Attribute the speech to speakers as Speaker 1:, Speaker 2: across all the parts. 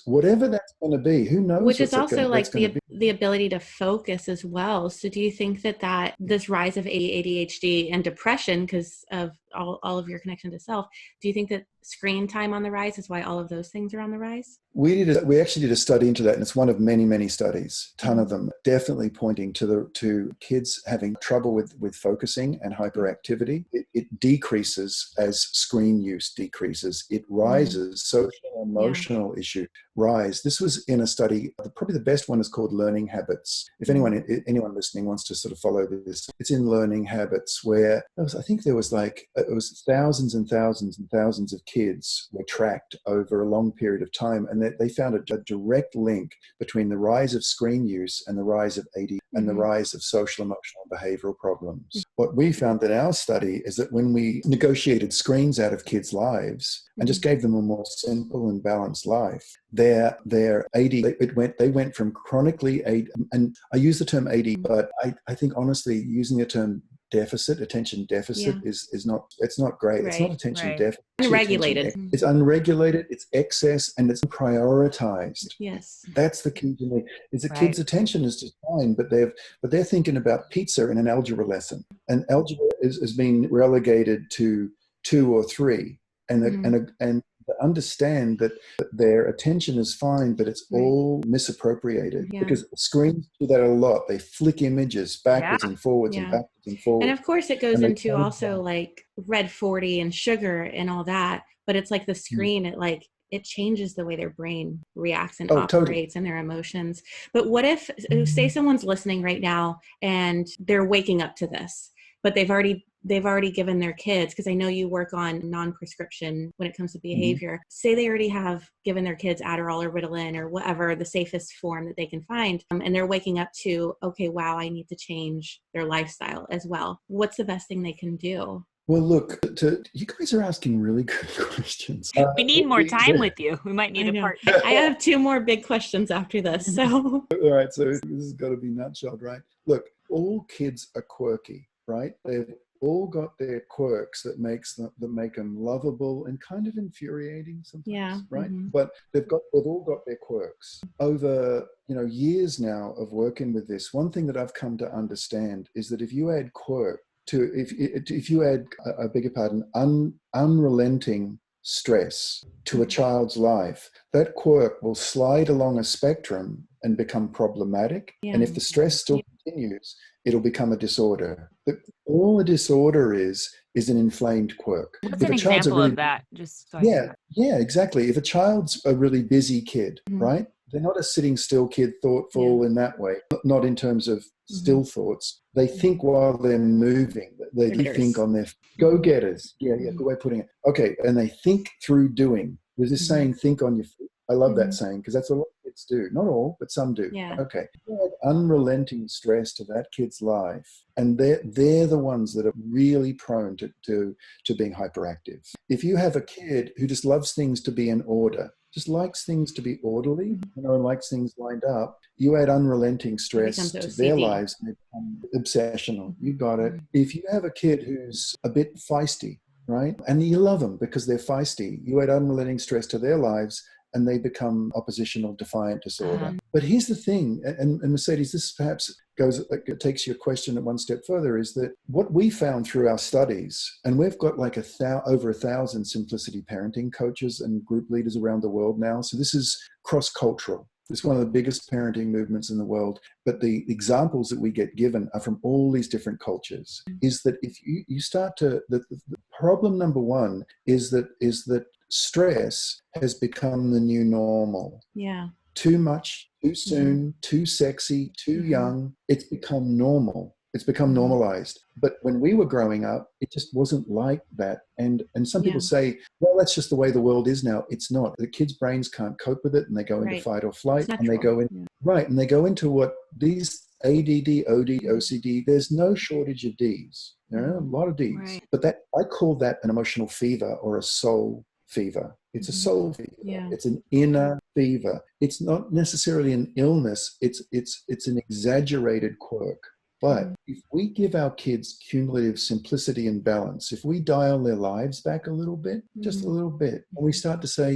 Speaker 1: whatever that's going to be. Who knows?
Speaker 2: Which is also like
Speaker 1: that's going to be.
Speaker 2: the ability to focus as well. So do you think that this rise of ADHD and depression, because of all of your connection to self, do you think that screen time on the rise is why all of those things are on the rise?
Speaker 1: We actually did a study into that, and it's one of many, many studies, ton of them, definitely pointing to kids having trouble with focusing and hyperactivity. It decreases as screen use decreases. It rises, social emotional issue rise. This was in a study, probably the best one is called Learning Habits. If anyone listening wants to sort of follow this, it's in Learning Habits, where I think there was it was thousands and thousands and thousands of kids were tracked over a long period of time, and they found a direct link between the rise of screen use and the rise of ADHD and the rise of social, emotional, behavioral problems. What we found in our study is that when we negotiated screens out of kids' lives and just gave them a more simple and balanced life, their AD, they went from chronically AD, and I use the term AD, but I think honestly using the term attention deficit is not, it's not great. Right, it's not attention deficit.
Speaker 2: Unregulated.
Speaker 1: It's unregulated, it's excess, and it's prioritized.
Speaker 2: Yes.
Speaker 1: That's the key to me. Is the kids' attention is just fine, but they're thinking about pizza in an algebra lesson. And algebra is being relegated to 2 or 3. And understand that their attention is fine, but it's all misappropriated because screens do that a lot. They flick images backwards and forwards and backwards and forwards.
Speaker 2: And of course it goes into also like red 40 and sugar and all that, but it's like the screen, it changes the way their brain reacts and operates and their emotions. But what if, say someone's listening right now and they're waking up to this, but they've already given their kids, because I know you work on non-prescription when it comes to behavior. Say they already have given their kids Adderall or Ritalin or whatever, the safest form that they can find, and they're waking up to, okay, wow, I need to change their lifestyle as well. What's the best thing they can do?
Speaker 1: Well, look, you guys are asking really good questions.
Speaker 3: We need more time with you. We might need a part.
Speaker 2: I have 2 more big questions after this. So,
Speaker 1: all right, so this has got to be nutshelled, right? Look, all kids are quirky, right? They've all got their quirks that make them lovable and kind of infuriating sometimes, right? But they've all got their quirks. Over years now of working with this, one thing that I've come to understand is that if you add quirk to, if you add, I beg your pardon, unrelenting stress to a child's life, that quirk will slide along a spectrum and become problematic. And if the stress still continues, it'll become a disorder. But all a disorder is an inflamed quirk.
Speaker 3: What's an example of that? Just so
Speaker 1: yeah, exactly. If a child's a really busy kid, right? They're not a sitting still kid, thoughtful in that way, not in terms of still thoughts. They think while they're moving. They think on their go-getters. Good way of putting it. Okay, and they think through doing. There's this saying, think on your feet. I love that saying because that's a lot of kids do. Not all, but some do.
Speaker 2: Yeah.
Speaker 1: Okay. You add unrelenting stress to that kid's life, and they're the ones that are really prone to being hyperactive. If you have a kid who just loves things to be in order, just likes things to be orderly, and likes things lined up, you add unrelenting stress to their lives and they become obsessional. You got it. If you have a kid who's a bit feisty, right, and you love them because they're feisty, you add unrelenting stress to their lives and they become oppositional defiant disorder. But here's the thing, and Mercedes, this perhaps takes your question at one step further, is that what we found through our studies, and we've got like over 1,000 simplicity parenting coaches and group leaders around the world now. So this is cross-cultural. It's one of the biggest parenting movements in the world. But the examples that we get given are from all these different cultures. Is that if you start to, the problem number one is that stress has become the new normal.
Speaker 2: Yeah.
Speaker 1: Too much, too soon, too sexy, too young. It's become normal. It's become normalized. But when we were growing up, it just wasn't like that. And some people say, well, that's just the way the world is now. It's not. The kids' brains can't cope with it, and they go into fight or flight, and they go in and they go into what these ADD, OD, OCD. There's no shortage of Ds. There are a lot of Ds, but that I call that an emotional fever or a soul fever. It's a soul fever. Yeah. It's an inner fever. It's not necessarily an illness. It's an exaggerated quirk But if we give our kids cumulative simplicity and balance, if we dial their lives back a little bit, just a little bit, and we start to say,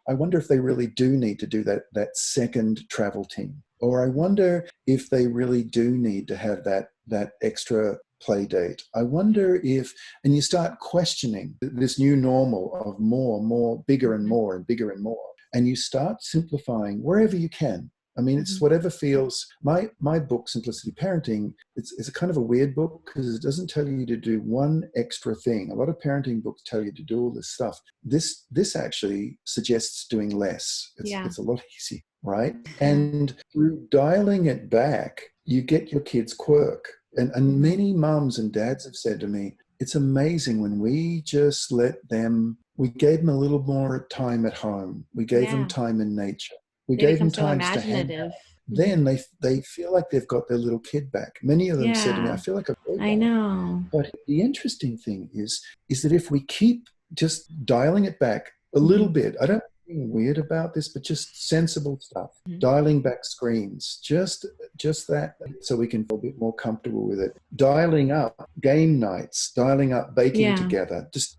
Speaker 1: I wonder if they really do need to do that second travel team. Or I wonder if they really do need to have that extra play date. I wonder if, and you start questioning this new normal of more, bigger and more and bigger and more. And you start simplifying wherever you can. I mean, it's whatever feels. My book, Simplicity Parenting, it's a kind of a weird book because it doesn't tell you to do one extra thing. A lot of parenting books tell you to do all this stuff. This actually suggests doing less. It's a lot easier, right? And through dialing it back, you get your kids' quirk. And many mums and dads have said to me, it's amazing when we just we gave them a little more time at home. We gave them time in nature. We gave them time to hang out. Then they feel like they've got their little kid back. Many of them said to me, I feel like
Speaker 2: I know.
Speaker 1: But the interesting thing is that if we keep just dialing it back a little bit, I don't think weird about this, but just sensible stuff, dialing back screens, just that, so we can feel a bit more comfortable with it. Dialing up game nights, dialing up baking together, just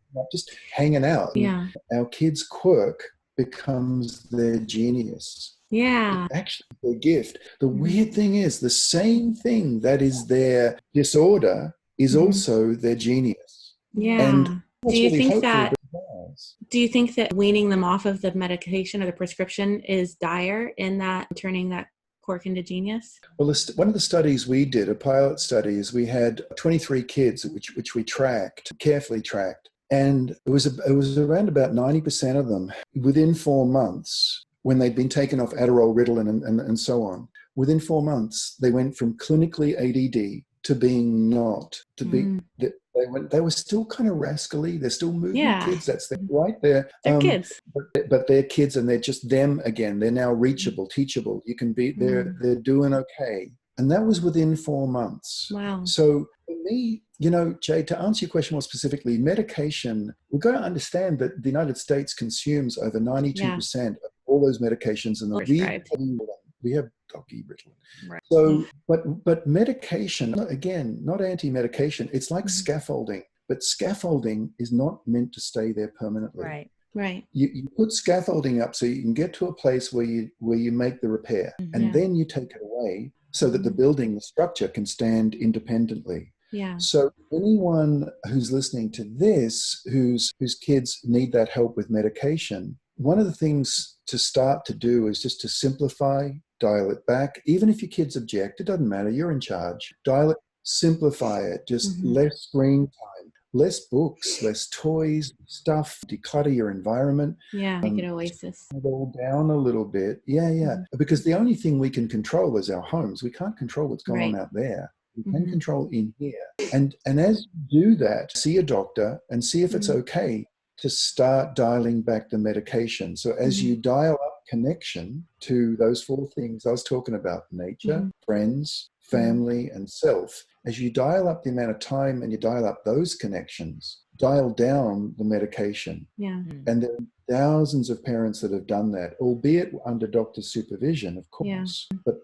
Speaker 1: hanging out. Our kids' quirk becomes their genius. Actually, their gift. The weird thing is, the same thing that is their disorder is also their genius. And
Speaker 2: do you think that weaning them off of the medication or the prescription is dire in that turning that quirk into genius?
Speaker 1: Well, one of the studies we did, a pilot study, is we had 23 kids which we carefully tracked. And it was around about 90% of them within 4 months, when they'd been taken off Adderall, Ritalin, and so on. Within 4 months, they went from clinically ADD to being not. They were still kind of rascally. They're still movement kids. That's right there.
Speaker 2: They're kids,
Speaker 1: but they're kids, and they're just them again. They're now reachable, teachable. You can be. They're doing okay. And that was within 4 months.
Speaker 2: Wow.
Speaker 1: So for me, Jay, to answer your question more specifically, medication, we've got to understand that the United States consumes over 92% of all those medications. And we have doggy Ritalin. Right. So, but medication, again, not anti-medication, it's like scaffolding. But scaffolding is not meant to stay there permanently.
Speaker 2: Right.
Speaker 1: You put scaffolding up so you can get to a place where you make the repair, and then you take it away so that the structure can stand independently. So anyone who's listening to this, whose kids need that help with medication, one of the things to start to do is just to simplify, dial it back. Even if your kids object, it doesn't matter, you're in charge. Dial it, simplify it, just less screen time, less books, less toys, stuff, declutter your environment.
Speaker 2: Make it oasis.
Speaker 1: It all down a little bit. Because the only thing we can control is our homes. We can't control what's going on out there. We can control in here. And as you do that, see a doctor and see if it's okay to start dialing back the medication. So as you dial up connection to those 4 things I was talking about, nature, friends, family, and self, as you dial up the amount of time and you dial up those connections, dial down the medication. And there are thousands of parents that have done that, albeit under doctor's supervision, of course. But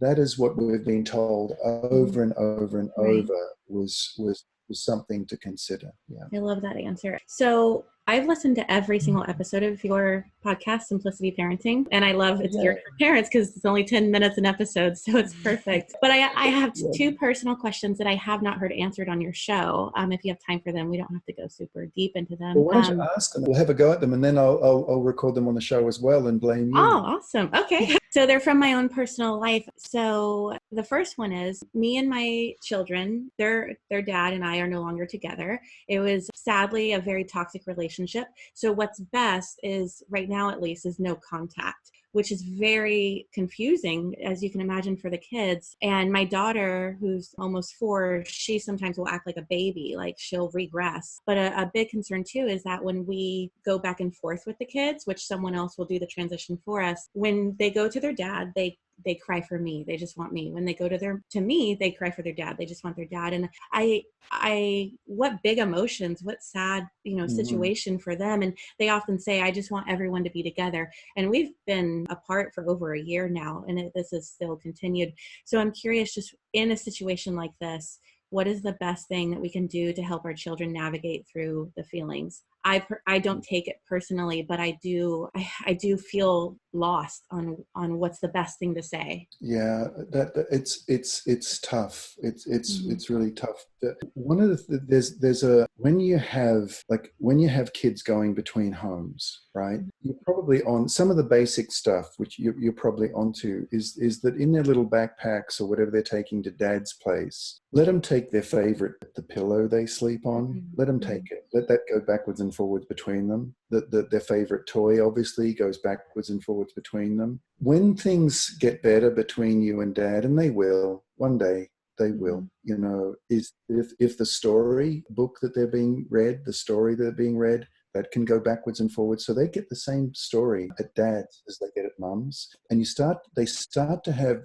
Speaker 1: that is what we've been told over and over and over was something to consider.
Speaker 2: I love that answer. So I've listened to every single episode of your podcast, Simplicity Parenting, and I love it's geared for parents because it's only 10 minutes an episode, so it's perfect. But I have 2 personal questions that I have not heard answered on your show. If you have time for them, we don't have to go super deep into them.
Speaker 1: Well, why don't you ask them? We'll have a go at them, and then I'll record them on the show as well and blame you.
Speaker 2: Oh, awesome. Okay. So they're from my own personal life. So the first one is me and my children, their dad and I are no longer together. It was sadly a very toxic relationship. So what's best is, right now at least, is no contact, which is very confusing, as you can imagine, for the kids. And my daughter, who's almost 4, she sometimes will act like a baby, like she'll regress. But a big concern too is that when we go back and forth with the kids, which someone else will do the transition for us, when they go to their dad, they they cry for me. They just want me. When they go to me, they cry for their dad. They just want their dad. And what big emotions, what sad, situation for them. And they often say, I just want everyone to be together. And we've been apart for over a year now, and this is still continued. So I'm curious, just in a situation like this, what is the best thing that we can do to help our children navigate through the feelings? I don't take it personally, but I do feel lost on what's the best thing to say.
Speaker 1: Yeah, it's tough. It's really tough. One of when you have kids going between homes, right? You're probably on some of the basic stuff, which you're probably onto is that in their little backpacks or whatever they're taking to dad's place, let them take their favorite, the pillow they sleep on. Let them take it. Let that go backwards and forwards between them. Their favorite toy obviously goes backwards and forwards between them. When things get better between you and dad, and they will, one day they will, is if the story book that they're being read, the story they're being read, that can go backwards and forwards. So they get the same story at dad's as they get at mum's. And they start to have,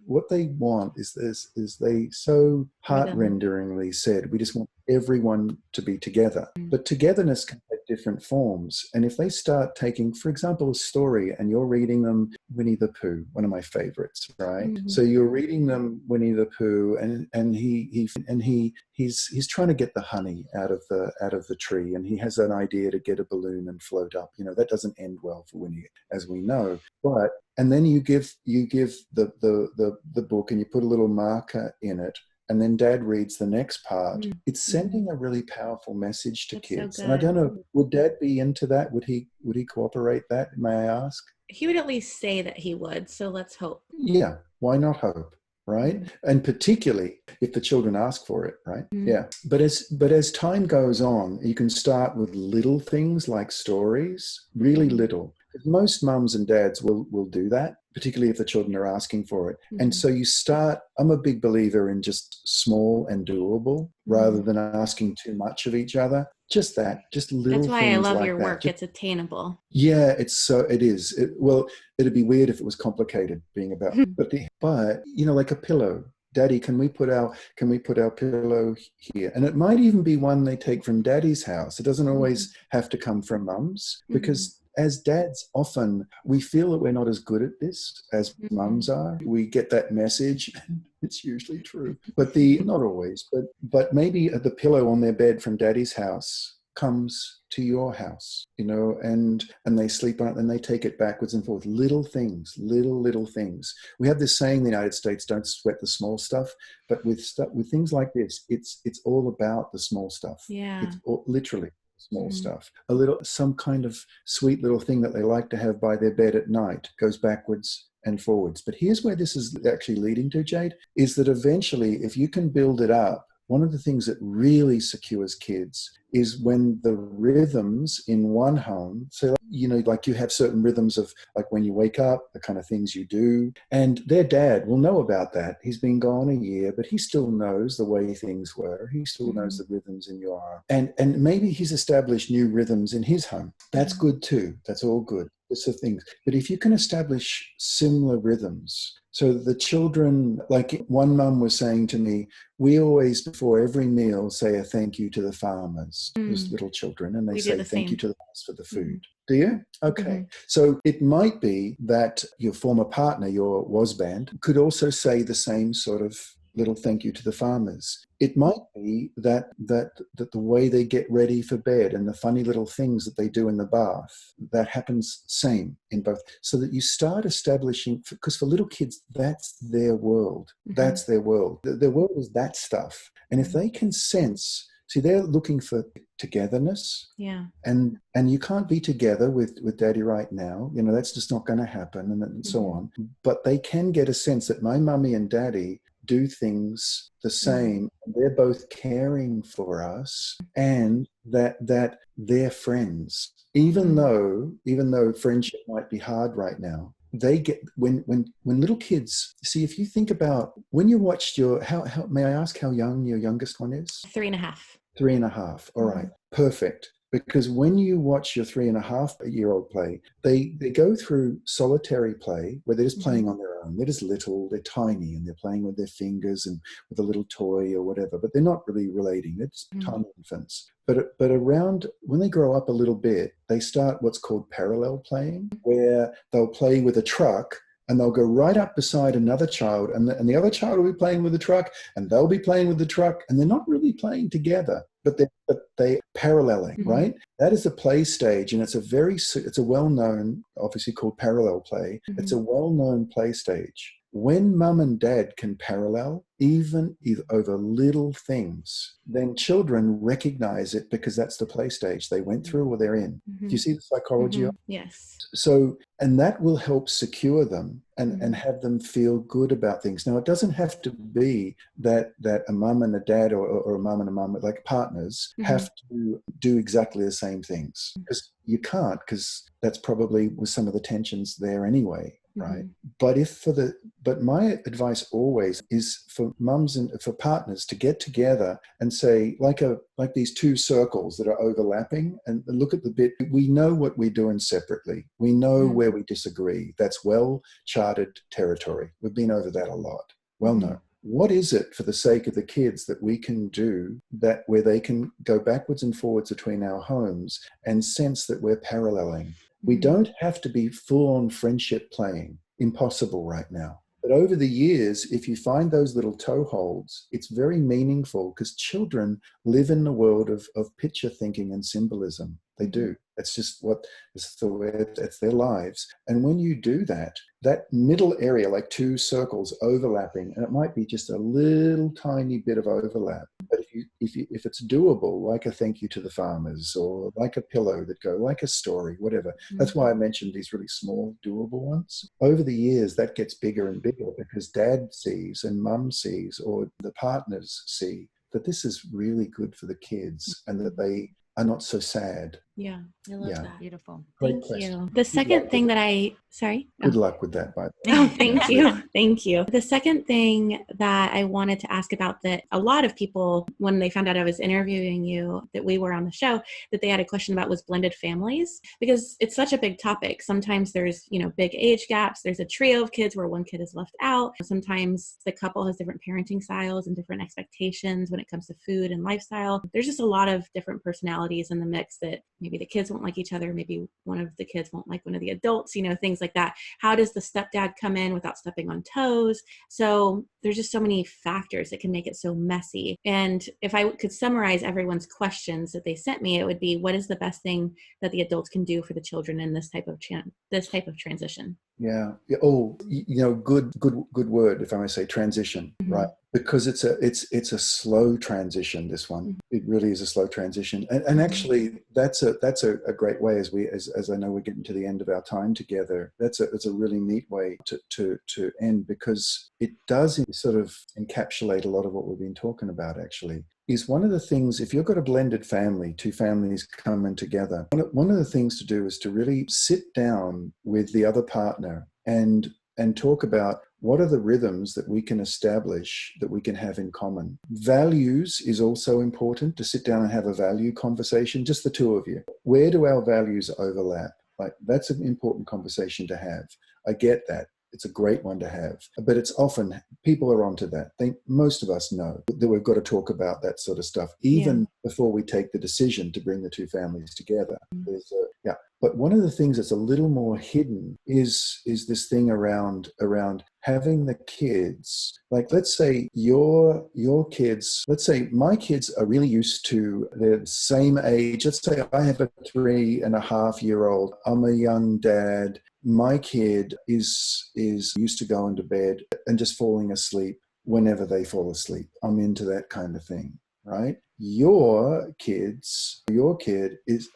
Speaker 1: what they want is they so heart-renderingly said, we just want everyone to be together. But togetherness can take different forms. And if they start taking, for example, a story, and you're reading them Winnie the Pooh, one of my favorites, right? So you're reading them Winnie the Pooh, and he's trying to get the honey out of the tree, and he has an idea to get a balloon and float up. That doesn't end well for Winnie, as we know. And then you give the book, and you put a little marker in it, and then dad reads the next part. It's sending a really powerful message to kids. And I don't know, would dad be into that? Would he cooperate that, may I ask?
Speaker 2: He would at least say that he would. So let's hope.
Speaker 1: Yeah. Why not hope? Right? And particularly if the children ask for it, right? Yeah. But as time goes on, you can start with little things like stories, really little. Most mums and dads will do that, particularly if the children are asking for it. And so you start, I'm a big believer in just small and doable rather than asking too much of each other. Just little things.
Speaker 2: That's why I love
Speaker 1: like
Speaker 2: your
Speaker 1: that.
Speaker 2: work. It's attainable.
Speaker 1: Yeah, it is. It'd be weird if it was complicated being about, but like a pillow. Daddy, can we put our pillow here? And it might even be one they take from daddy's house. It doesn't always have to come from mum's, because as dads, often we feel that we're not as good at this as mums are. We get that message. It's usually true, but not always. But maybe the pillow on their bed from daddy's house comes to your house, and they sleep on it, and they take it backwards and forwards. Little things. We have this saying in the United States: "Don't sweat the small stuff." But with things like this, it's all about the small stuff.
Speaker 2: Yeah,
Speaker 1: it's literally small stuff. Some kind of sweet little thing that they like to have by their bed at night goes backwards and forwards. But here's where this is actually leading to, Jade, is that eventually, if you can build it up, one of the things that really secures kids is when the rhythms in one home, so like you have certain rhythms of like when you wake up, the kind of things you do, and their dad will know about that. He's been gone a year, but he still knows the way things were. He still knows the rhythms in your home. And maybe he's established new rhythms in his home. That's good too. That's all good. It's the things. But if you can establish similar rhythms, so the children, like one mum was saying to me, we always, before every meal, say a thank you to the farmers, those little children, and they say thank you to the farmers for the food. Do you? Okay. So it might be that your former partner, your was band, could also say the same sort of little thank you to the farmers. It might be that the way they get ready for bed and the funny little things that they do in the bath, that happens same in both. So that you start establishing, because for little kids, that's their world. That's their world. Their world is that stuff. And if they can sense, see, they're looking for togetherness.
Speaker 2: Yeah.
Speaker 1: And you can't be together with daddy right now. That's just not going to happen, and so on. But they can get a sense that my mummy and daddy do things the same. They're both caring for us, and that they're friends. Even though friendship might be hard right now, they get when little kids see. If you think about when you watched how may I ask how young your youngest one is?
Speaker 2: 3.5.
Speaker 1: 3.5. All right. Perfect. Because when you watch your 3.5-year-old play, they go through solitary play where they're just playing on their own. They're just little, they're tiny, and they're playing with their fingers and with a little toy or whatever, but they're not really relating. They're just tiny infants. But around, when they grow up a little bit, they start what's called parallel playing, where they'll play with a truck and they'll go right up beside another child, and the other child will be playing with the truck, and they'll be playing with the truck, and they're not really playing together, but they're paralleling, right? That is a play stage, and it's a well-known, obviously called parallel play. It's a well-known play stage. When mum and dad can parallel, even over little things, then children recognize it because that's the play stage they went through or they're in. Do you see the psychology of it?
Speaker 2: Yes.
Speaker 1: So, and that will help secure them and have them feel good about things. Now, it doesn't have to be that a mum and a dad or a mum and a mum, like partners, have to do exactly the same things. Because you can't, because that's probably with some of the tensions there anyway. Right. But my advice always is for mums and for partners to get together and say, like these two circles that are overlapping, and look at the bit. We know what we're doing separately. We know where we disagree. That's well charted territory. We've been over that a lot. Well known. What is it, for the sake of the kids, that we can do that where they can go backwards and forwards between our homes and sense that we're paralleling? We don't have to be full-on friendship playing. Impossible right now. But over the years, if you find those little toeholds, it's very meaningful, because children live in the world of picture thinking and symbolism. They do. That's just it's their lives. And when you do that, that middle area, like two circles overlapping, and it might be just a little tiny bit of overlap. But if it's doable, like a thank you to the farmers, or like a pillow that go, like a story, whatever. That's why I mentioned these really small, doable ones. Over the years, that gets bigger and bigger, because dad sees and mum sees, or the partners see, that this is really good for the kids and that they are not so sad.
Speaker 2: Yeah, I love that.
Speaker 3: Beautiful.
Speaker 2: Thank you. The second thing that sorry?
Speaker 1: Good luck with that, by the way.
Speaker 2: Oh, thank you. Thank you. The second thing that I wanted to ask about, that a lot of people, when they found out I was interviewing you, that we were on the show, that they had a question about, was blended families, because it's such a big topic. Sometimes there's, big age gaps. There's a trio of kids where one kid is left out. Sometimes the couple has different parenting styles and different expectations when it comes to food and lifestyle. There's just a lot of different personalities in the mix, that maybe the kids won't like each other. Maybe one of the kids won't like one of the adults, things like that. How does the stepdad come in without stepping on toes? So there's just so many factors that can make it so messy. And if I could summarize everyone's questions that they sent me, it would be, what is the best thing that the adults can do for the children in this type of transition?
Speaker 1: Yeah. Oh, good word, if I may say, transition, right? Because it's a slow transition, this one. It really is a slow transition. And actually, that's a great way, as I know we're getting to the end of our time together, that's a really neat way to end, because it does sort of encapsulate a lot of what we've been talking about, actually. Is one of the things, if you've got a blended family, two families coming together, one of the things to do is to really sit down with the other partner and talk about, what are the rhythms that we can establish, that we can have in common. Values is also important, to sit down and have a value conversation, just the two of you. Where do our values overlap? Like, that's an important conversation to have. I get that. It's a great one to have, but it's often, people are onto that. Most of us know that we've got to talk about that sort of stuff, even before we take the decision to bring the two families together. But one of the things that's a little more hidden is this thing around having the kids. Like, let's say your kids, let's say my kids are really used to the same age. Let's say I have a 3.5-year-old. I'm a young dad. My kid is used to going to bed and just falling asleep whenever they fall asleep. I'm into that kind of thing, right? Your kid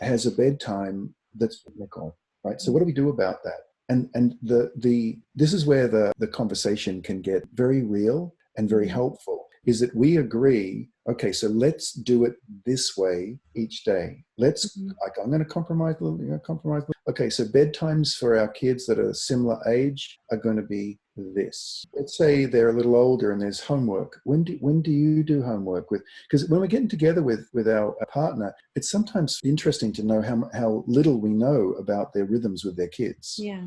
Speaker 1: has a bedtime that's rhythmical, right? So what do we do about that? And this is where the conversation can get very real and very helpful, is that we agree, okay, so let's do it this way each day. I'm going to compromise a little, compromise. Okay, so bedtimes for our kids that are similar age are going to be this. Let's say they're a little older and there's homework. When do you do homework with? Because when we're getting together with our partner, it's sometimes interesting to know how little we know about their rhythms with their kids.
Speaker 2: Yeah.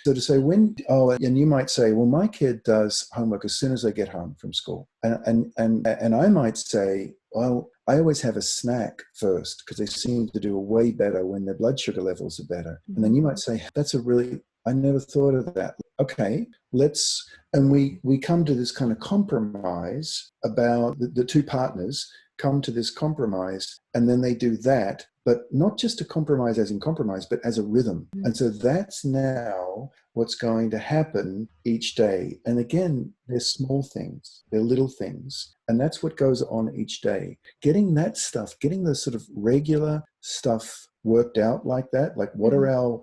Speaker 1: So to say and you might say, well, my kid does homework as soon as they get home from school, and I might say, well, I always have a snack first because they seem to do way better when their blood sugar levels are better. And then you might say, I never thought of that. Okay, and we come to this kind of compromise about the two partners come to this compromise, and then they do that, but not just a compromise as in compromise, but as a rhythm. And so that's now what's going to happen each day. And again, they're small things, they're little things, and that's what goes on each day. Getting that stuff, getting the sort of regular stuff worked out like that, like what are our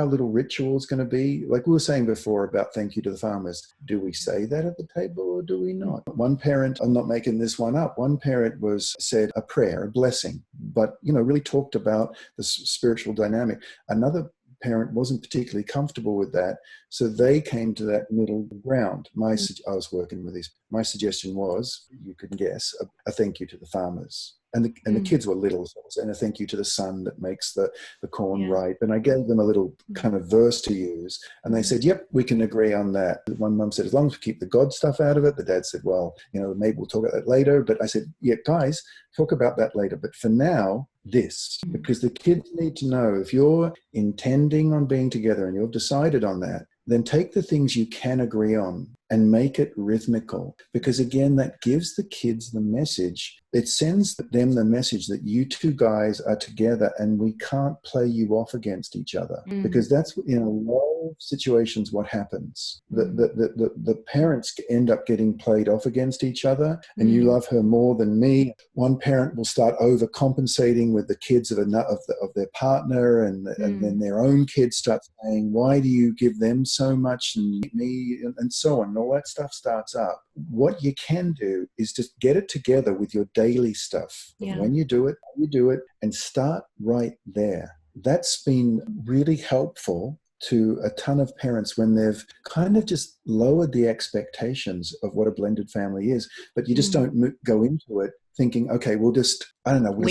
Speaker 1: little rituals going to be? Like we were saying before about thank you to the farmers. Do we say that at the table or do we not? One parent, I'm not making this one up, one parent said a prayer, a blessing, but really talked about the spiritual dynamic. Another parent wasn't particularly comfortable with that, so they came to that middle ground. I was working with these. My suggestion was, you could guess, a thank you to the farmers. And the kids were little, so I was saying a thank you to the sun that makes the corn ripe. And I gave them a little kind of verse to use. And they said, yep, we can agree on that. One mum said, as long as we keep the God stuff out of it. The dad said, well, maybe we'll talk about that later. But I said, yeah, guys, talk about that later. But for now, this, because the kids need to know, if you're intending on being together and you've decided on that, then take the things you can agree on and make it rhythmical. Because again, that gives the kids the message. It sends them the message that you two guys are together and we can't play you off against each other. Because that's, in a lot of situations, what happens. The parents end up getting played off against each other, and you love her more than me. One parent will start overcompensating with the kids of their partner, and then their own kids start saying, why do you give them so much and me, and so on. And all that stuff starts up. What you can do is just get it together with your daily stuff. Yeah. When you do it, and start right there. That's been really helpful to a ton of parents when they've kind of just lowered the expectations of what a blended family is, but you just don't go into it thinking, okay, we'll just, I don't know, we'll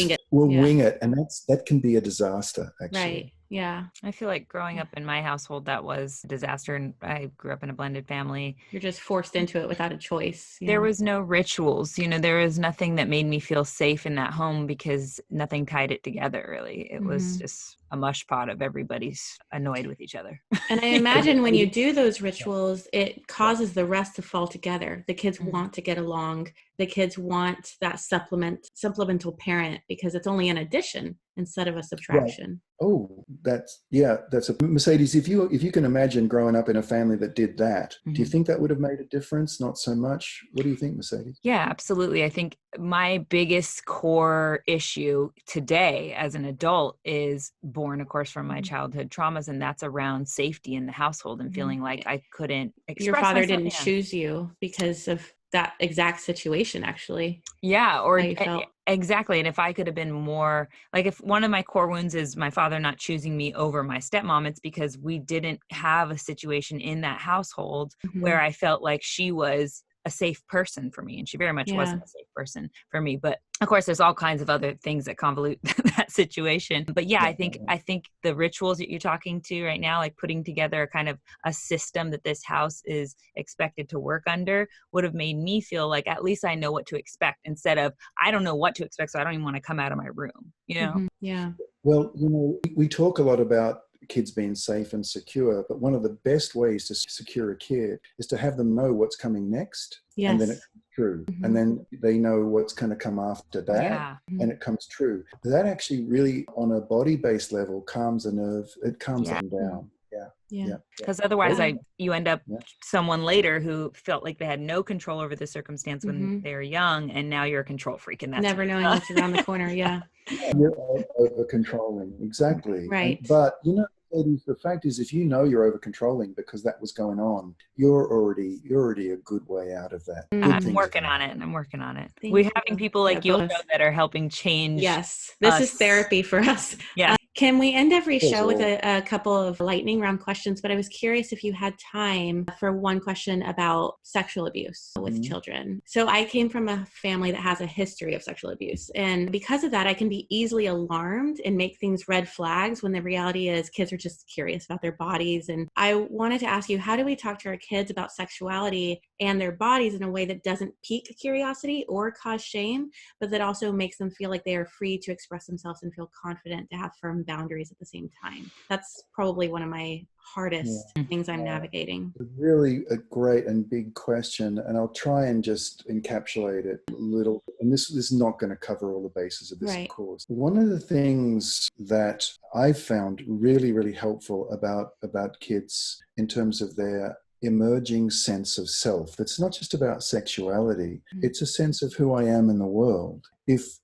Speaker 1: wing it. And that can be a disaster, actually.
Speaker 2: Right. Yeah.
Speaker 3: I feel like growing up in my household, that was a disaster. And I grew up in a blended family.
Speaker 2: You're just forced into it without a choice.
Speaker 3: There was no rituals. There was nothing that made me feel safe in that home because nothing tied it together, really. It was just a mush pot of everybody's annoyed with each other.
Speaker 2: And I imagine when you do those rituals, it causes the rest to fall together. The kids want to get along. The kids want that supplemental parent because it's only an addition instead of a subtraction.
Speaker 1: Right. Oh, that's a Mercedes. If you can imagine growing up in a family that did that, do you think that would have made a difference? Not so much. What do you think, Mercedes?
Speaker 3: Yeah, absolutely. I think my biggest core issue today as an adult is born, of course, from my childhood traumas, and that's around safety in the household and feeling like I couldn't express
Speaker 2: Your father
Speaker 3: myself.
Speaker 2: didn't choose you because of that exact situation, actually.
Speaker 3: Yeah, or exactly. And if I could have been more, like, if one of my core wounds is my father not choosing me over my stepmom, it's because we didn't have a situation in that household where I felt like she was a safe person for me. And she very much wasn't a safe person for me. But of course, there's all kinds of other things that convolute that situation. But yeah, I think the rituals that you're talking to right now, like putting together a kind of a system that this house is expected to work under, would have made me feel like at least I know what to expect, instead of I don't know what to expect, so I don't even want to come out of my room.
Speaker 2: Yeah.
Speaker 1: Well, we talk a lot about kids being safe and secure, but one of the best ways to secure a kid is to have them know what's coming next.
Speaker 2: Yes.
Speaker 1: And then it comes true. And then they know what's going to come after that, and it comes true. That actually really, on a body-based level, calms the nerve. It calms them down. Yeah.
Speaker 3: Because otherwise you end up someone later who felt like they had no control over the circumstance when they were young, and now you're a control freak, and that's
Speaker 2: never knowing what's around the corner. Yeah.
Speaker 1: You're over controlling. Exactly.
Speaker 2: Right.
Speaker 1: But ladies, the fact is, if you know you're over controlling because that was going on, you're already a good way out of that.
Speaker 3: I'm working on it. We're having people like you that are helping change.
Speaker 2: Yes. This is therapy for us.
Speaker 3: Yeah.
Speaker 2: Kim, we end every show with a couple of lightning round questions, but I was curious if you had time for one question about sexual abuse with children. So I came from a family that has a history of sexual abuse. And because of that, I can be easily alarmed and make things red flags when the reality is kids are just curious about their bodies. And I wanted to ask you, how do we talk to our kids about sexuality and their bodies in a way that doesn't pique curiosity or cause shame, but that also makes them feel like they are free to express themselves and feel confident to have firm boundaries at the same time? That's probably one of my hardest things I'm navigating.
Speaker 1: Really a great and big question, and I'll try and just encapsulate it a little. And this is not going to cover all the bases of this, of course. One of the things that I've found really, really helpful about kids in terms of their emerging sense of self. It's not just about sexuality. It's a sense of who I am in the world. If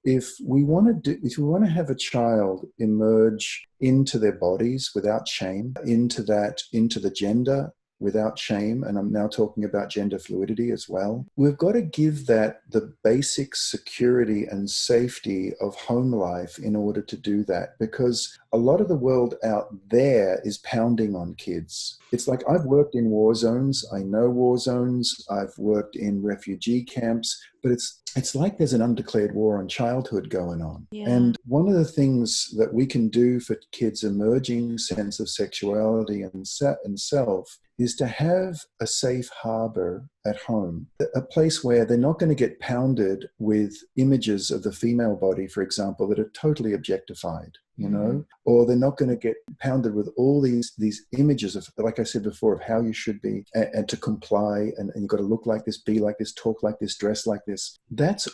Speaker 1: we want to have a child emerge into their bodies without shame, into the gender without shame, and I'm now talking about gender fluidity as well, we've got to give that the basic security and safety of home life in order to do that, because a lot of the world out there is pounding on kids. It's like, I've worked in war zones, I know war zones, I've worked in refugee camps, but it's like there's an undeclared war on childhood going on. Yeah. And one of the things that we can do for kids' emerging sense of sexuality and self is to have a safe harbor at home, a place where they're not going to get pounded with images of the female body, for example, that are totally objectified, you know, or they're not going to get pounded with all these images of, like I said before, of how you should be and to comply, and you've got to look like this, be like this, talk like this, dress like this. That's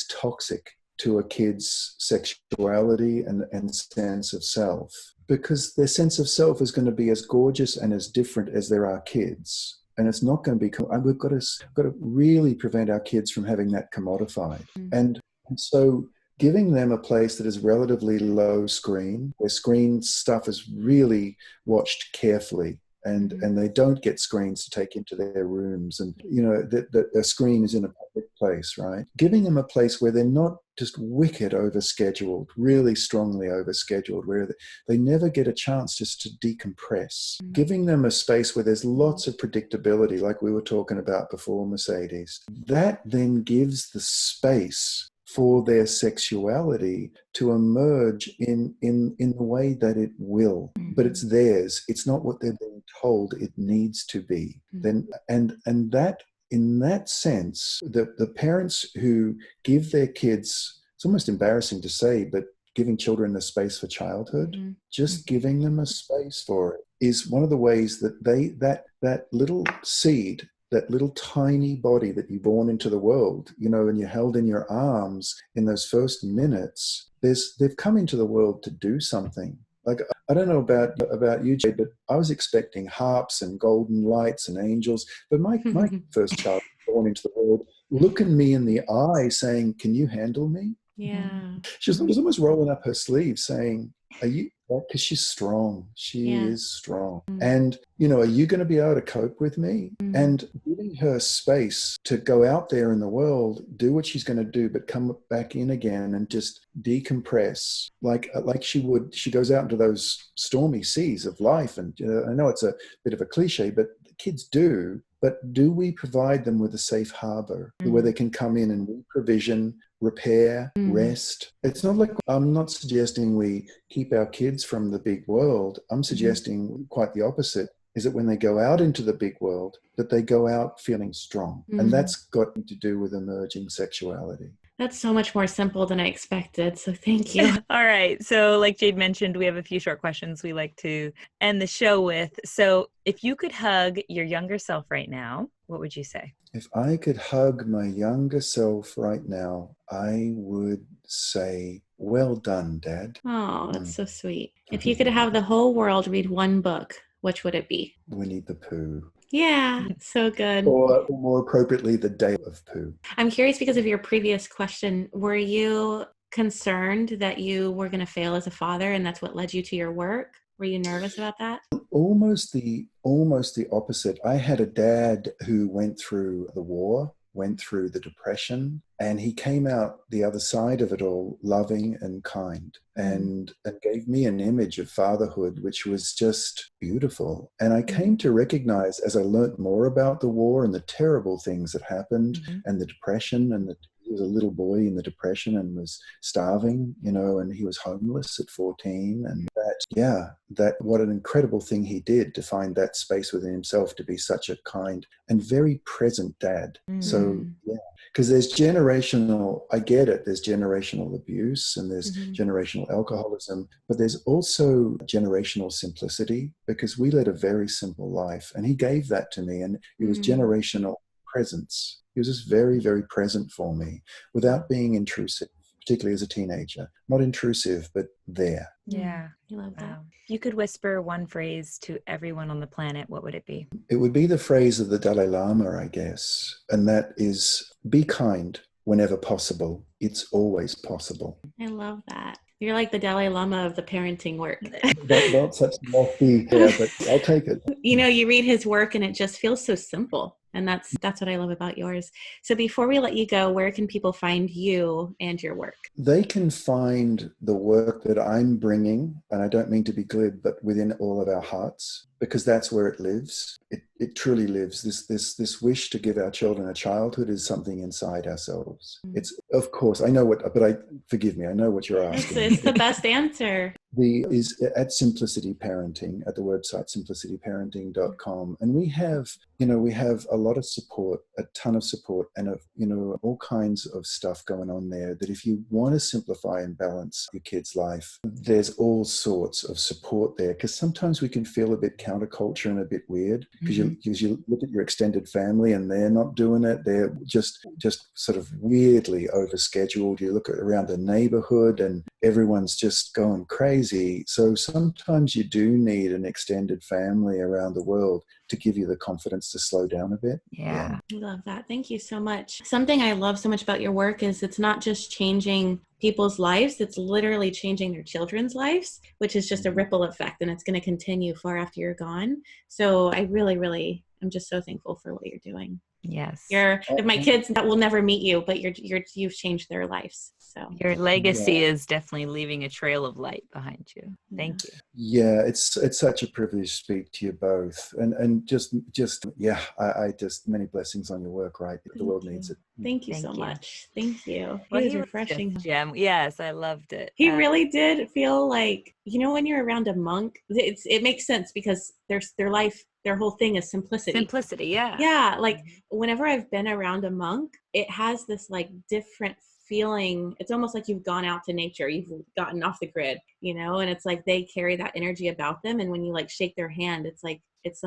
Speaker 1: toxic to a kid's sexuality and sense of self, because their sense of self is going to be as gorgeous and as different as there are kids. And it's not going to be, we've got to really prevent our kids from having that commodified. And so giving them a place that is relatively low screen, where screen stuff is really watched carefully, and they don't get screens to take into their rooms, and you know that a screen is in a public place, right? Giving them a place where they're not just wicked overscheduled, really strongly overscheduled, where they never get a chance just to decompress. Giving them a space where there's lots of predictability, like we were talking about before, Mercedes. That then gives the space for their sexuality to emerge in the way that it will. But it's theirs. It's not what they're being told it needs to be. Then and that, in that sense, the parents who give their kids, it's almost embarrassing to say, but giving children the space for childhood, just giving them a space for it, is one of the ways that that little seed, that little tiny body that you born into the world, you know, and you're held in your arms in those first minutes, they've come into the world to do something. Like, I don't know about you, Jay, but I was expecting harps and golden lights and angels. But my first child born into the world, looking me in the eye saying, "Can you handle me?"
Speaker 2: Yeah.
Speaker 1: She was almost rolling up her sleeves saying, "Are you," because she's strong. She is strong. And, you know, "Are you going to be able to cope with me?" And giving her space to go out there in the world, do what she's going to do, but come back in again and just decompress like she would. She goes out into those stormy seas of life. And I know it's a bit of a cliche, but kids do. But do we provide them with a safe harbor where they can come in and provision, repair, rest? It's not like, I'm not suggesting we keep our kids from the big world. I'm suggesting quite the opposite, is that when they go out into the big world, that they go out feeling strong. And that's got to do with emerging sexuality.
Speaker 2: That's so much more simple than I expected. So thank you.
Speaker 3: All right. So like Jade mentioned, we have a few short questions we like to end the show with. So if you could hug your younger self right now, what would you say?
Speaker 1: If I could hug my younger self right now, I would say, "Well done, Dad."
Speaker 2: Oh, that's so sweet. If you could have the whole world read one book, which would it be?
Speaker 1: Winnie the Pooh.
Speaker 2: Yeah, so good.
Speaker 1: Or more appropriately, The Day of Pooh.
Speaker 2: I'm curious, because of your previous question, were you concerned that you were going to fail as a father and that's what led you to your work? Were you nervous about that?
Speaker 1: Almost the opposite. I had a dad who went through the war, went through the depression, and he came out the other side of it all loving and kind, and gave me an image of fatherhood which was just beautiful. And I came to recognize, as I learned more about the war and the terrible things that happened, and the depression, and he was a little boy in the depression and was starving, and he was homeless at 14. And that what an incredible thing he did to find that space within himself to be such a kind and very present dad. So, because there's generational, I get it, there's generational abuse and there's generational alcoholism, but there's also generational simplicity, because we led a very simple life, and he gave that to me, and it was generational presence. He was just very, very present for me without being intrusive, particularly as a teenager. Not intrusive, but there.
Speaker 3: Yeah.
Speaker 2: I love that.
Speaker 3: If you could whisper one phrase to everyone on the planet, what would it be?
Speaker 1: It would be the phrase of the Dalai Lama, I guess, and that is, be kind whenever possible. It's always possible.
Speaker 2: I love that. You're like the Dalai Lama of the parenting work.
Speaker 1: Not such lofty, but I'll take it.
Speaker 2: You read his work and it just feels so simple. And that's what I love about yours. So before we let you go, where can people find you and your work?
Speaker 1: They can find the work that I'm bringing, and I don't mean to be glib, but within all of our hearts, because that's where it lives. It truly lives. This wish to give our children a childhood is something inside ourselves. It's, of course, forgive me, I know what you're asking.
Speaker 2: It's the best answer.
Speaker 1: Is at Simplicity Parenting, at the website simplicityparenting.com, and we have a lot of support, a ton of support, and all kinds of stuff going on there, that if you want to simplify and balance your kid's life, there's all sorts of support there, because sometimes we can feel a bit counterculture and a bit weird, because you look at your extended family and they're not doing it, they're just sort of weirdly overscheduled. You look around the neighborhood and everyone's just going crazy. So sometimes you do need an extended family around the world to give you the confidence to slow down a bit.
Speaker 3: Yeah.
Speaker 2: I love that. Thank you so much. Something I love so much about your work is it's not just changing people's lives, it's literally changing their children's lives, which is just a ripple effect, and it's going to continue far after you're gone. So I really, really, I'm just so thankful for what you're doing.
Speaker 3: Yes.
Speaker 2: My kids that will never meet you, but you've changed their lives. So
Speaker 3: your legacy is definitely leaving a trail of light behind you. Thank you.
Speaker 1: Yeah, it's such a privilege to speak to you both, and just I just many blessings on your work. Right, the world needs it.
Speaker 2: Thank you so much. Thank you.
Speaker 3: Well,
Speaker 2: he was refreshing.
Speaker 3: Gem. Yes, I loved it.
Speaker 2: He really did feel like, when you're around a monk, it makes sense, because their life, their whole thing is simplicity.
Speaker 3: Simplicity, yeah.
Speaker 2: Yeah, like whenever I've been around a monk, it has this like different feeling. It's almost like you've gone out to nature, you've gotten off the grid, and it's like they carry that energy about them. And when you like shake their hand, it's like, it's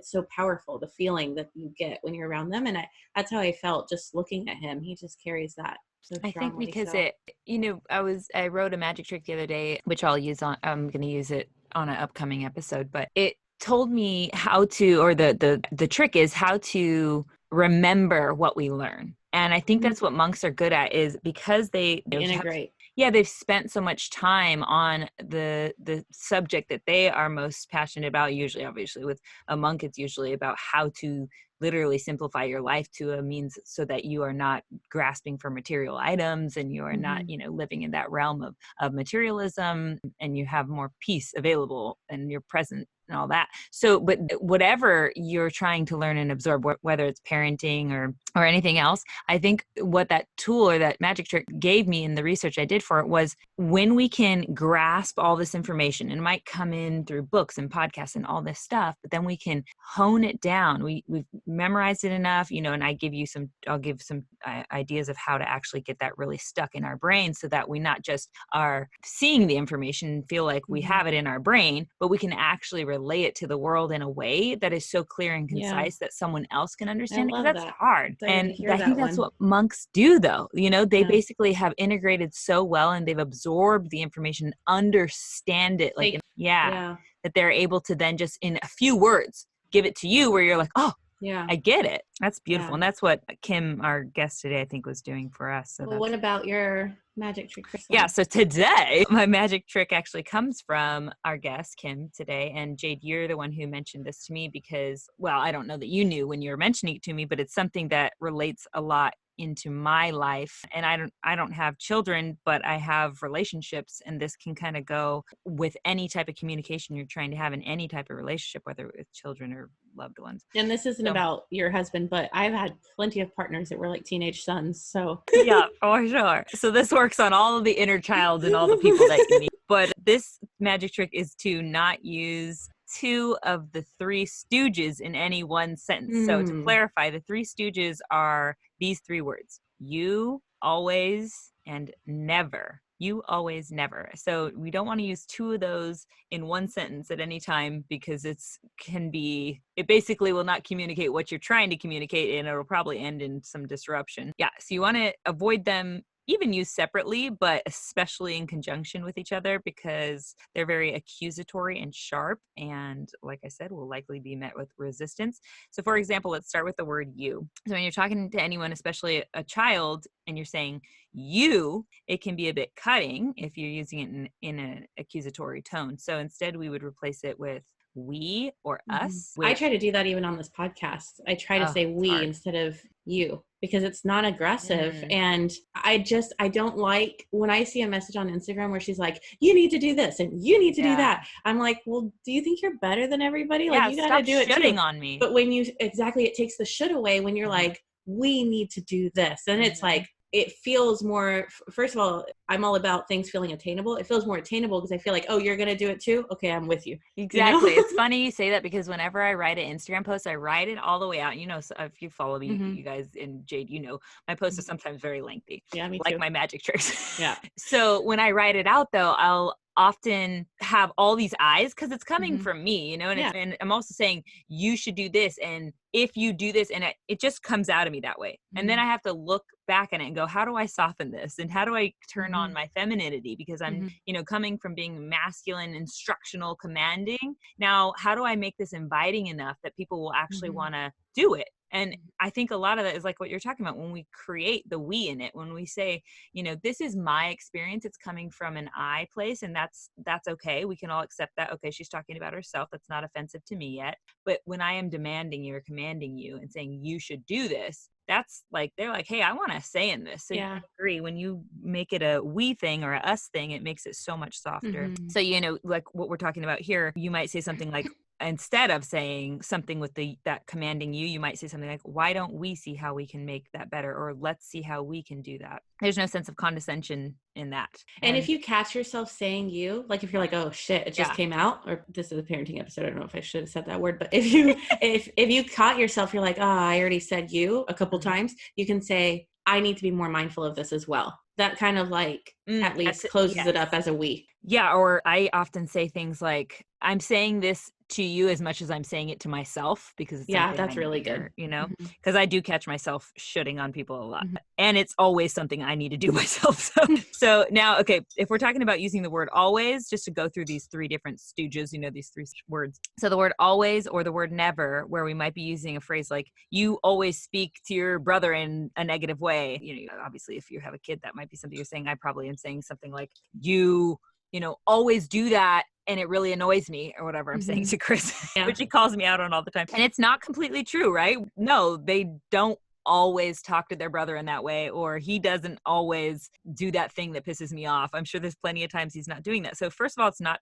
Speaker 2: so powerful, the feeling that you get when you're around them. And that's how I felt just looking at him. He just carries that. So
Speaker 3: I think because I wrote a magic trick the other day, which I'm going to use it on an upcoming episode, but it told me how to, or the trick is how to remember what we learn. And I think that's what monks are good at, is because they
Speaker 2: integrate.
Speaker 3: They've spent so much time on the subject that they are most passionate about. Usually, obviously, with a monk, it's usually about how to literally simplify your life to a means so that you are not grasping for material items, and you are not, living in that realm of materialism, and you have more peace available and you're present and all that. So, but whatever you're trying to learn and absorb, whether it's parenting or anything else, I think what that tool or that magic trick gave me in the research I did for it was, when we can grasp all this information, and it might come in through books and podcasts and all this stuff, but then we can hone it down. We've memorized it enough, and I'll give some ideas of how to actually get that really stuck in our brain, so that we not just are seeing the information and feel like we have it in our brain, but we can actually relay it to the world in a way that is so clear and concise that someone else can understand it, because that's hard. And I think that's what monks do, though. They basically have integrated so well, and they've absorbed the information, understand it, that they're able to then just in a few words give it to you, where you're like, oh,
Speaker 2: Yeah.
Speaker 3: I get it. That's beautiful.
Speaker 2: Yeah.
Speaker 3: And that's what Kim, our guest today, I think was doing for us. So
Speaker 2: well, what about your magic trick?
Speaker 3: Yeah. So today, my magic trick actually comes from our guest, Kim, today. And Jade, you're the one who mentioned this to me because, well, I don't know that you knew when you were mentioning it to me, but it's something that relates a lot into my life. And I don't have children, but I have relationships, and this can kind of go with any type of communication you're trying to have in any type of relationship, whether with children or loved ones.
Speaker 2: And this isn't about your husband, but I've had plenty of partners that were like teenage sons. So
Speaker 3: yeah, for sure. So this works on all of the inner child and all the people that you meet. But this magic trick is to not use two of the three stooges in any one sentence. So to clarify, the three stooges are these three words: you, always, and never. You, always, never. So we don't want to use two of those in one sentence at any time, because it basically will not communicate what you're trying to communicate, and it'll probably end in some disruption. Yeah. So you want to avoid them, even used separately, but especially in conjunction with each other, because they're very accusatory and sharp. And like I said, will likely be met with resistance. So for example, let's start with the word you. So when you're talking to anyone, especially a child, and you're saying you, it can be a bit cutting if you're using it in an accusatory tone. So instead we would replace it with we or us.
Speaker 2: I try to do that even on this podcast. I try to say we instead of you, because it's not aggressive. And I don't like when I see a message on Instagram where she's like, you need to do this and you need to do that. I'm like, well, do you think you're better than everybody? Like, you got to do it too.
Speaker 3: On me.
Speaker 2: But when it takes the should away when you're like, we need to do this. And it's like, it feels more, first of all, I'm all about things feeling attainable. It feels more attainable because I feel like, oh, you're going to do it too? Okay, I'm with you.
Speaker 3: Exactly. You know? It's funny you say that, because whenever I write an Instagram post, I write it all the way out. You know, so if you follow me, you guys, and Jade, you know, my posts are sometimes very lengthy.
Speaker 2: Yeah, me too.
Speaker 3: Like my magic tricks.
Speaker 2: Yeah.
Speaker 3: So when I write it out, though, I'll often have all these eyes because it's coming from me, you know, and I'm also saying you should do this, and if you do this, and it just comes out of me that way. And then I have to look back at it and go, how do I soften this? And how do I turn on my femininity? Because I'm, you know, coming from being masculine, instructional, commanding. Now, how do I make this inviting enough that people will actually want to do it? And I think a lot of that is like what you're talking about when we create the we in it, when we say, you know, this is my experience. It's coming from an I place, and that's okay. We can all accept that. Okay, she's talking about herself. That's not offensive to me yet. But when I am demanding you or commanding you and saying you should do this, that's like, they're like, hey, I want to say in this. So you agree. When you make it a we thing or a us thing, it makes it so much softer. So, you know, like what we're talking about here, you might say something like, instead of saying something with that commanding you might say something like, why don't we see how we can make that better? Or let's see how we can do that. There's no sense of condescension in that.
Speaker 2: And if you catch yourself saying you, like if you're like, oh shit, it just came out, or this is a parenting episode, I don't know if I should have said that word, but if you if you caught yourself, you're like, oh, I already said you a couple times, you can say, I need to be more mindful of this as well. That kind of like at least closes it up as a we.
Speaker 3: Yeah. Or I often say things like, I'm saying this to you as much as I'm saying it to myself, because it's
Speaker 2: that's really good.
Speaker 3: You know, because I do catch myself shitting on people a lot, and it's always something I need to do myself. So now, okay, if we're talking about using the word always, just to go through these three different stooges, you know, these three words. So the word always or the word never, where we might be using a phrase like, you always speak to your brother in a negative way. You know, obviously if you have a kid, that might be something you're saying. I probably am saying something like, you know, always do that, and it really annoys me, or whatever I'm saying to Chris, which he calls me out on all the time. And it's not completely true, right? No, they don't always talk to their brother in that way, or he doesn't always do that thing that pisses me off. I'm sure there's plenty of times he's not doing that. So first of all, it's not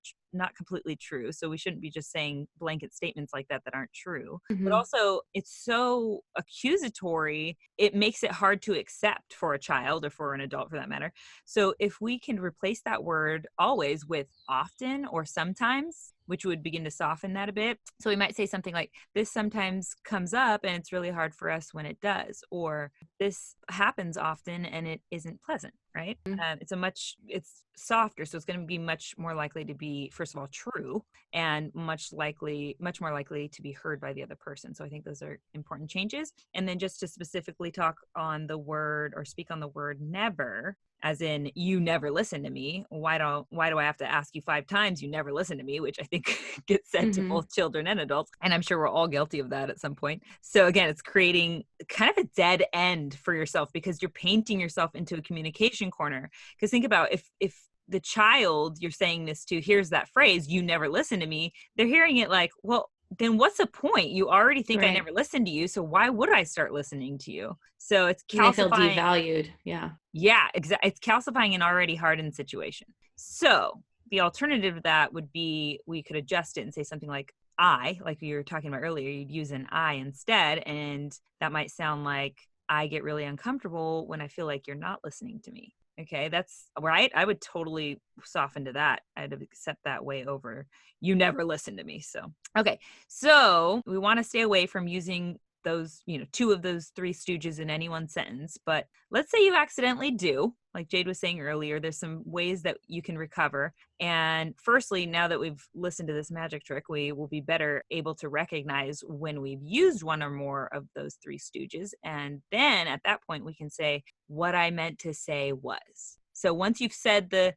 Speaker 3: completely true. So we shouldn't be just saying blanket statements like that aren't true. But also, it's so accusatory, it makes it hard to accept for a child, or for an adult for that matter. So if we can replace that word always with often or sometimes, which would begin to soften that a bit. So we might say something like, this sometimes comes up and it's really hard for us when it does, or this happens often and it isn't pleasant, right? It's softer. So it's going to be much more likely to be, first of all, true, and much more likely to be heard by the other person. So I think those are important changes. And then just to specifically talk on the word, or speak on the word never, as in you never listen to me. Why do I have to ask you 5 times? You never listen to me, which I think gets said to both children and adults. And I'm sure we're all guilty of that at some point. So again, it's creating kind of a dead end for yourself because you're painting yourself into a communication corner. Because think about if the child you're saying this to hears that phrase, you never listen to me, they're hearing it like, well, then what's the point? You already think I never listened to you. So why would I start listening to you? So it's calcifying.
Speaker 2: They feel devalued. Yeah.
Speaker 3: Yeah, exactly. It's calcifying an already hardened situation. So the alternative to that would be we could adjust it and say something like like you were talking about earlier, you'd use an I instead. And that might sound like I get really uncomfortable when I feel like you're not listening to me. Okay, that's right. I would totally soften to that. I'd accept that way over you never listen to me. So, okay. So we want to stay away from using those, 2 of those 3 stooges in any one sentence. But let's say you accidentally do, like Jade was saying earlier, there's some ways that you can recover. And firstly, now that we've listened to this magic trick, we will be better able to recognize when we've used one or more of those 3 stooges. And then at that point, we can say what I meant to say was. So once you've said the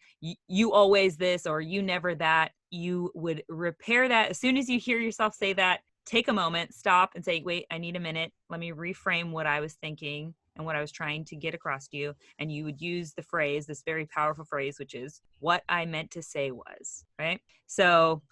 Speaker 3: you always this or you never that, you would repair that. As soon as you hear yourself say that, take a moment, stop and say, wait, I need a minute. Let me reframe what I was thinking and what I was trying to get across to you. And you would use the phrase, this very powerful phrase, which is what I meant to say was, right? So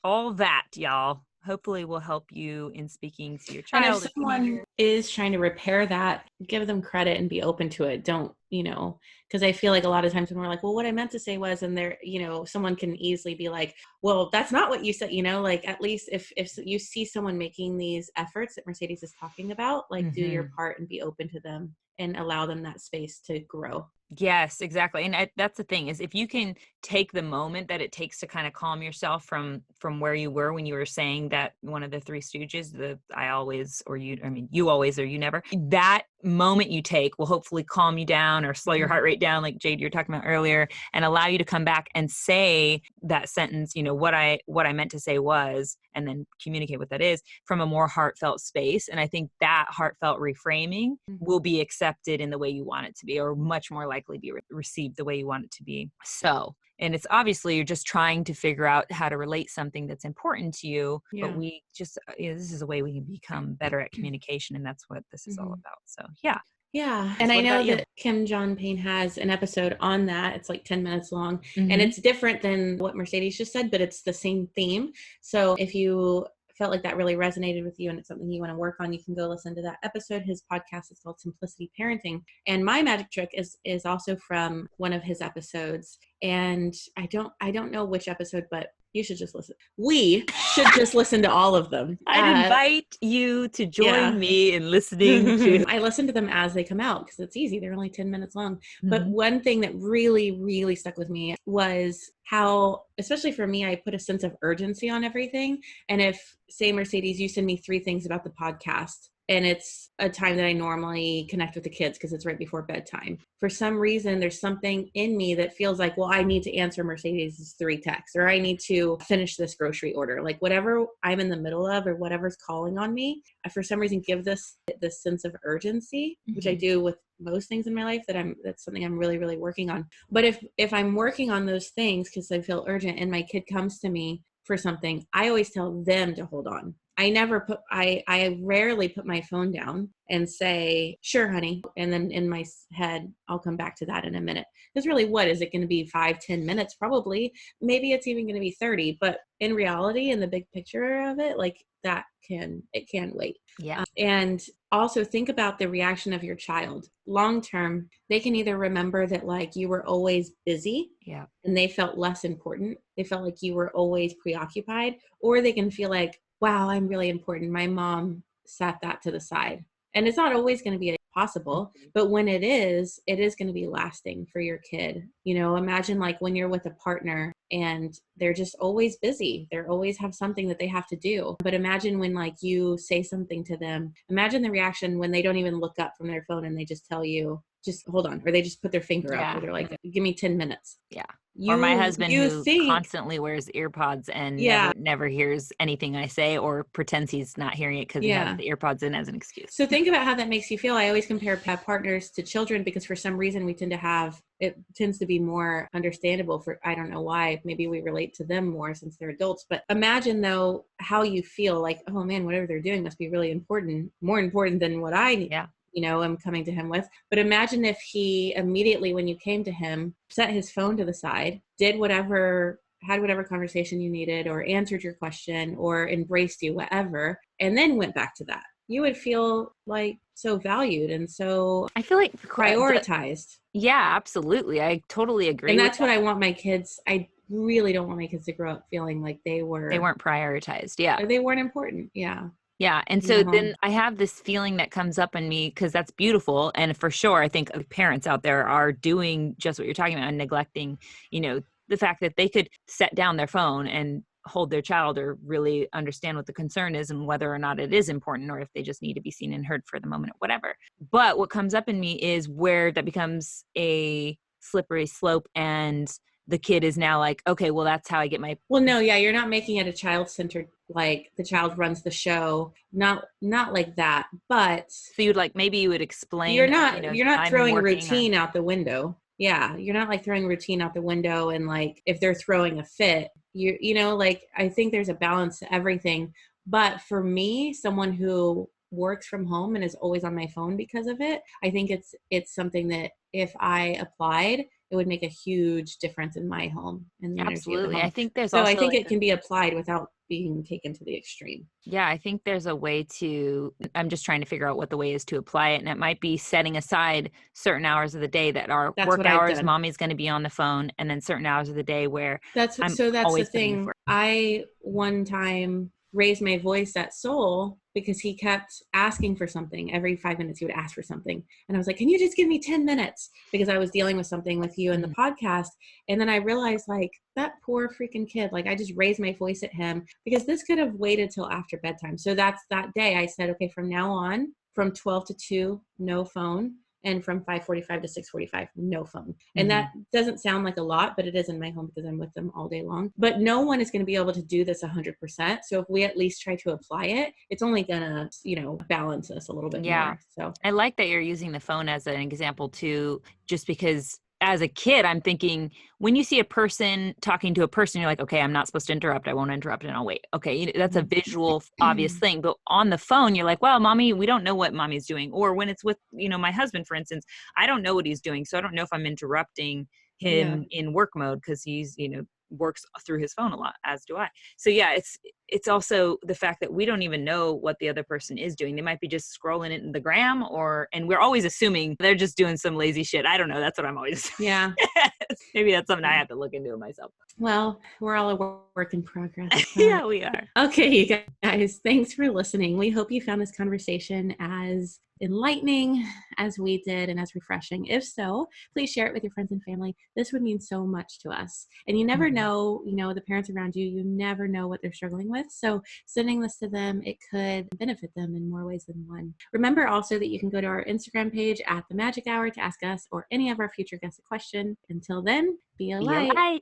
Speaker 3: all that, y'all, hopefully will help you in speaking to your child.
Speaker 2: And if someone is trying to repair that, give them credit and be open to it. Don't, because I feel like a lot of times when we're like, well, what I meant to say was, and there, someone can easily be like, well, that's not what you said, like at least if you see someone making these efforts that Mercedes is talking about, like do your part and be open to them and allow them that space to grow.
Speaker 3: Yes, exactly. And that's the thing is if you can take the moment that it takes to kind of calm yourself from where you were when you were saying that one of the 3 stooges, the I always, or you always, or you never, that moment you take will hopefully calm you down or slow your heart rate down, like Jade, you were talking about earlier, and allow you to come back and say that sentence, what I meant to say was, and then communicate what that is from a more heartfelt space. And I think that heartfelt reframing will be accepted in the way you want it to be, or much more likely be received the way you want it to be. So, and it's obviously you're just trying to figure out how to relate something that's important to you, but we just, this is a way we can become better at communication. And that's what this is all about. So, yeah.
Speaker 2: Yeah. And I know that Kim John Payne has an episode on that. It's like 10 minutes long and it's different than what Mercedes just said, but it's the same theme. So if you felt like that really resonated with you and it's something you want to work on, you can go listen to that episode. His podcast is called Simplicity Parenting. And my magic trick is also from one of his episodes. And I don't know which episode, but you should just listen. We should just listen to all of them.
Speaker 3: I'd invite you to join me in listening to.
Speaker 2: I listen to them as they come out because it's easy. They're only 10 minutes long. But one thing that really, really stuck with me was how, especially for me, I put a sense of urgency on everything. And if, say, Mercedes, you send me 3 things about the podcast, and it's a time that I normally connect with the kids because it's right before bedtime. For some reason, there's something in me that feels like, well, I need to answer Mercedes' 3 texts, or I need to finish this grocery order. Like whatever I'm in the middle of or whatever's calling on me, I for some reason give this sense of urgency, which I do with most things in my life that's something I'm really, really working on. But if I'm working on those things because I feel urgent and my kid comes to me for something, I always tell them to hold on. I rarely put my phone down and say, sure, honey. And then in my head, I'll come back to that in a minute. Because really, what is it going to be? 5-10 minutes? Probably. Maybe it's even going to be 30. But in reality, in the big picture of it, like it can wait.
Speaker 3: Yeah.
Speaker 2: And also think about the reaction of your child. Long term, they can either remember that like you were always busy and they felt less important. They felt like you were always preoccupied, or they can feel like, wow, I'm really important. My mom set that to the side. And it's not always going to be possible, but when it is going to be lasting for your kid. Imagine like when you're with a partner and they're just always busy. They always have something that they have to do. But imagine when like you say something to them, imagine the reaction when they don't even look up from their phone and they just tell you, just hold on, or they just put their finger up, or they're like, give me 10 minutes.
Speaker 3: Yeah. Or my husband who constantly wears ear pods and never hears anything I say, or pretends he's not hearing it because he has the ear pods in as an excuse.
Speaker 2: So think about how that makes you feel. I always compare partners to children because for some reason we it tends to be more understandable for, I don't know why, maybe we relate to them more since they're adults. But imagine though how you feel like, oh man, whatever they're doing must be really important, more important than what I I'm coming to him with. But imagine if he immediately, when you came to him, set his phone to the side, had whatever conversation you needed, or answered your question, or embraced you, whatever, and then went back to that. You would feel like so valued and so,
Speaker 3: I feel like
Speaker 2: prioritized.
Speaker 3: Yeah, absolutely. I totally agree.
Speaker 2: And that's what I want my kids. I really don't want my kids to grow up feeling like they weren't
Speaker 3: prioritized. Yeah.
Speaker 2: Or they weren't important. Yeah.
Speaker 3: Yeah. And so then I have this feeling that comes up in me, because that's beautiful. And for sure, I think parents out there are doing just what you're talking about and neglecting, the fact that they could set down their phone and hold their child, or really understand what the concern is and whether or not it is important, or if they just need to be seen and heard for the moment, whatever. But what comes up in me is where that becomes a slippery slope, and the kid is now like, okay, well, that's how I get my...
Speaker 2: Well, no, yeah, you're not making it a child-centered, like the child runs the show, not like that. But
Speaker 3: so maybe you would explain,
Speaker 2: you're not throwing routine out the window. Yeah, you're not like throwing routine out the window, and like if they're throwing a fit, I think there's a balance to everything. But for me, someone who works from home and is always on my phone because of it, I think it's something that if I applied, it would make a huge difference in my home and the energy of the home.
Speaker 3: I think there's
Speaker 2: I think it can be applied without being taken to the extreme.
Speaker 3: Yeah, I think there's a way I'm just trying to figure out what the way is to apply it. And it might be setting aside certain hours of the day that are work hours. Mommy's going to be on the phone, and then certain hours of the day where
Speaker 2: that's the thing. I one time raised my voice at Soul because he kept asking for something. Every 5 minutes he would ask for something. And I was like, can you just give me 10 minutes? Because I was dealing with something with you in the podcast. And then I realized like that poor freaking kid, like I just raised my voice at him because this could have waited till after bedtime. So that's that day I said, okay, from now on, from 12 to 2, no phone. And from 5:45 to 6:45, no phone. And that doesn't sound like a lot, but it is in my home because I'm with them all day long. But no one is going to be able to do this 100%. So if we at least try to apply it, it's only going to, balance us a little bit more. So
Speaker 3: I like that you're using the phone as an example too, just because as a kid, I'm thinking when you see a person talking to a person, you're like, okay, I'm not supposed to interrupt. I won't interrupt and I'll wait. Okay. That's a visual, obvious thing. But on the phone, you're like, well, mommy, we don't know what mommy's doing. Or when it's with, my husband, for instance, I don't know what he's doing. So I don't know if I'm interrupting him in work mode because he's, works through his phone a lot, as do I. So yeah, it's also the fact that we don't even know what the other person is doing. They might be just scrolling it in the gram, and we're always assuming they're just doing some lazy shit. I don't know. That's what I'm always assuming.
Speaker 2: Yeah.
Speaker 3: Maybe that's something I have to look into myself.
Speaker 2: Well, we're all a work in progress.
Speaker 3: Yeah, we are.
Speaker 2: Okay, you guys, thanks for listening. We hope you found this conversation as enlightening as we did and as refreshing. If so, please share it with your friends and family. This would mean so much to us. And you never know, the parents around you, you never know what they're struggling with. So sending this to them, it could benefit them in more ways than one. Remember also that you can go to our Instagram page at The Majic Hour to ask us or any of our future guests a question. Until then, be a light.